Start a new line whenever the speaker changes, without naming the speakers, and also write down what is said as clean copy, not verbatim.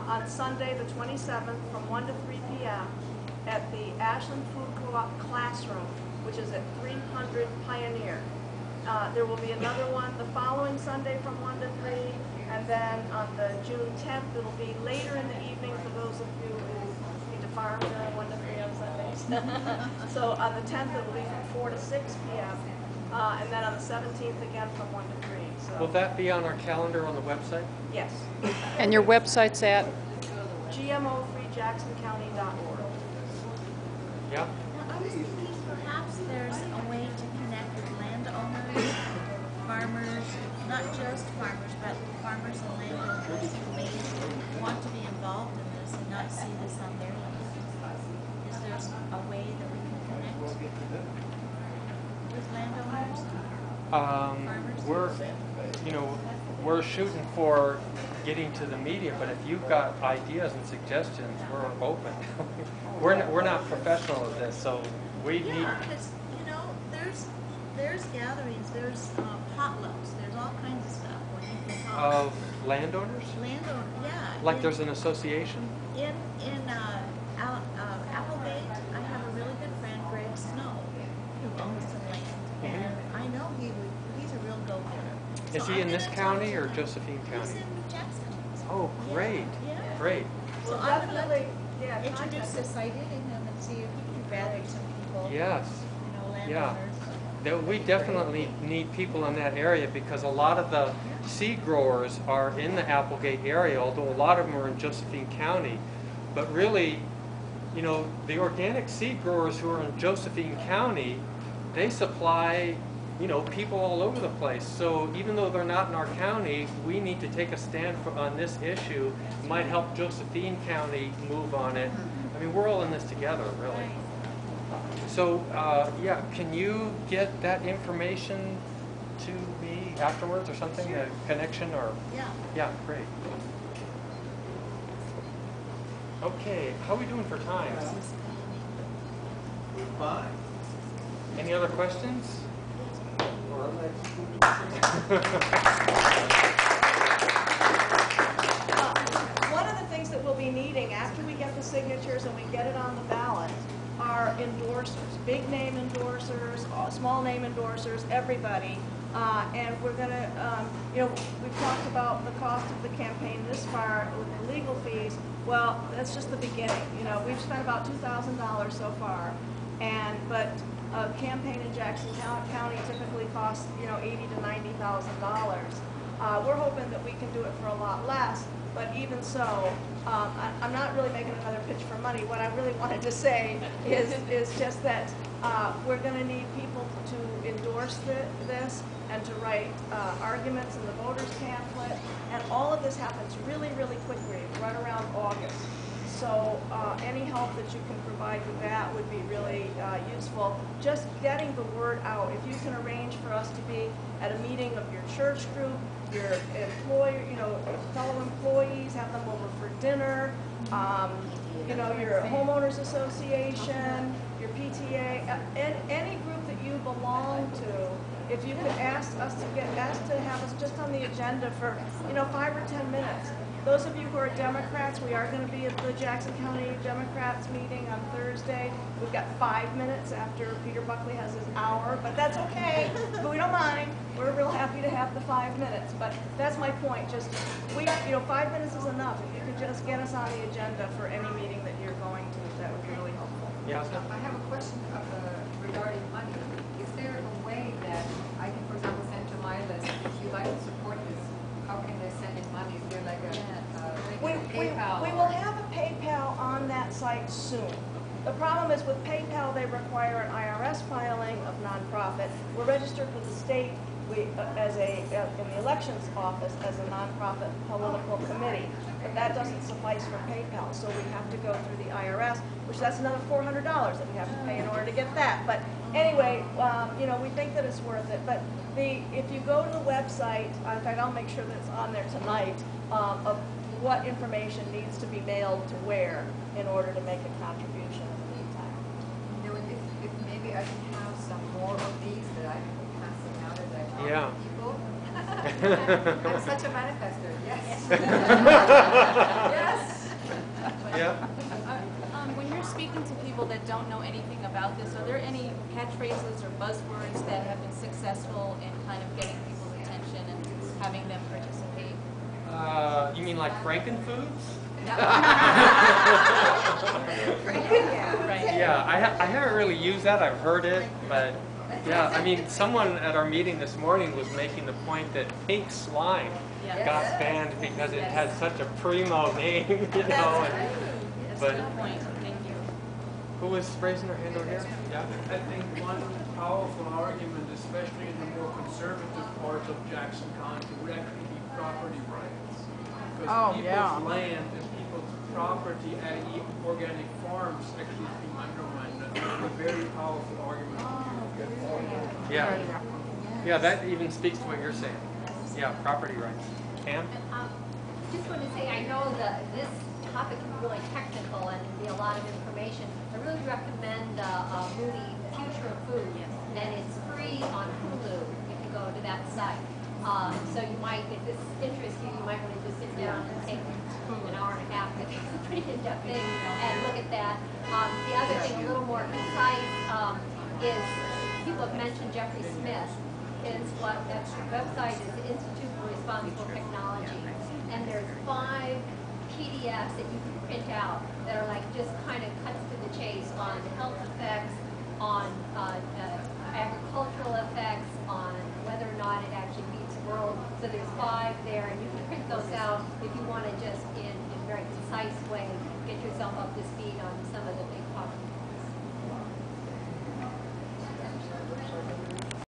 on Sunday the 27th from 1 to 3 p.m. at the Ashland Food Co-op classroom, which is at 300 Pioneer. There will be another one the following Sunday from 1 to 3, and then on the June 10th it will be later in the evening for those of you who need to farm during 1 to 3 on Sundays. So on the 10th it will be from 4 to 6 p.m. And then on the 17th again from 1 to 3. So.
Will that be on our calendar on the website?
Yes.
And your website's at?
GMO-freeJacksonCounty.org.
Yeah.
Now, I was thinking perhaps there's a way to connect with landowners, farmers, not just farmers, but farmers and landowners who may want to be involved in this and not see this on their land. Is there a way that we can connect with landowners?
We're shooting for getting to the media, but if you've got ideas and suggestions, we're open. we're not professional at this, so we need.
Yeah, because there's gatherings, there's potlucks, there's all kinds of stuff where you can talk.
Of landowners?
Landowner, yeah.
Like there's an association?
In Applegate, I have a really good friend, Greg Snow, who owns some land, and I know he's a real go-getter.
Is he in this county or Josephine County?
He's in Jackson.
Oh, great,
Yeah.
great.
So
Well,
I would like
definitely,
to
yeah,
introduce this idea to him and see if he can gather some people,
Yes.
landowners.
We definitely need people in that area because a lot of the seed growers are in the Applegate area, although a lot of them are in Josephine County. But really, the organic seed growers who are in Josephine County, they supply, people all over the place. So even though they're not in our county, we need to take a stand on this issue. It might help Josephine County move on it. I mean, we're all in this together, really. So, yeah, can you get that information to me afterwards or something,
Sure.
a connection or?
Yeah.
Yeah, great. Okay, how are we doing for time?
Fine.
Any other questions?
One of the things that we'll be needing after we get the signatures and we get it on the ballot are endorsers, big name endorsers, small name endorsers, everybody. And we're going to, we've talked about the cost of the campaign this far with the legal fees. Well, that's just the beginning. We've spent about $2,000 so far, but a campaign in Jackson County typically costs, $80,000 to $90,000. We're hoping that we can do it for a lot less, but even so, I'm not really making another pitch for money. What I really wanted to say is just that we're going to need people to endorse this and to write arguments in the voters pamphlet, and all of this happens really, really quickly, right around August. So any help that you can provide with that would be really useful. Just getting the word out. If you can arrange for us to be at a meeting of your church group, your employer, fellow employees, have them over for dinner, your homeowners association, your PTA, any group that you belong to. If you could ask us to have us just on the agenda for 5 or 10 minutes. Those of you who are Democrats, we are going to be at the Jackson County Democrats meeting on Thursday. We've got 5 minutes after Peter Buckley has his hour, but that's okay. But we don't mind. We're real happy to have the 5 minutes. But that's my point. Just 5 minutes is enough. If you could just get us on the agenda for any meeting that you're going to, that would be really helpful.
Yeah.
I have a question regarding money. Is there a way that I can, for example, send to my list, if you like to support this, how can they send in money? Is there like a PayPal?
We will have a PayPal on that site soon. The problem is with PayPal, they require an IRS filing of nonprofit. We're registered with the state in the elections office as a nonprofit political committee, but that doesn't suffice for PayPal, so we have to go through the IRS, which that's another $400 that we have to pay in order to get that. But anyway, we think that it's worth it. But if you go to the website, in fact, I'll make sure that it's on there tonight, of what information needs to be mailed to where in order to make a contribution in the meantime.
If maybe I can have some more of these that I can be passing out as I talk
Yeah.
to people. I'm such a manifester, yes. Yes.
about this, are there any catchphrases or buzzwords that have been successful in kind of getting people's attention and having them participate?
You mean like Frankenfoods?
Right.
Yeah, I haven't really used that. I've heard it, but yeah, I mean, someone at our meeting this morning was making the point that pink slime
Yeah.
got banned because it had such a primo name, you know. And,
That's
but
a good point. Thank you.
who was raising their hand over here? Yeah.
I think one powerful argument, especially in the more conservative parts of Jackson County, would actually be property rights. Because people's land and people's property, i.e. organic farms, actually is being undermined. That's a very powerful argument to get forward.
Yeah. Yeah, that even speaks to what you're saying. Yeah, property rights. Pam?
Just want to say, I know that this topic can be really technical and be a lot of information. I really recommend the movie Future of Food, and it's free on Hulu if you go to that site. So you might, if this interests you, you might want to just sit down and take an hour and a half. It's a pretty in-depth thing, and look at that. The other thing, a little more concise, is people have mentioned Jeffrey Smith. Is what that website is, the Institute for Responsible Technology, and there's 5 PDFs that you can print out that are like just kind of cuts to the chase on health effects, on agricultural effects, on whether or not it actually feeds the world. So there's 5 there, and you can print those out if you want to just in a very concise way get yourself up to speed on some of the big topics.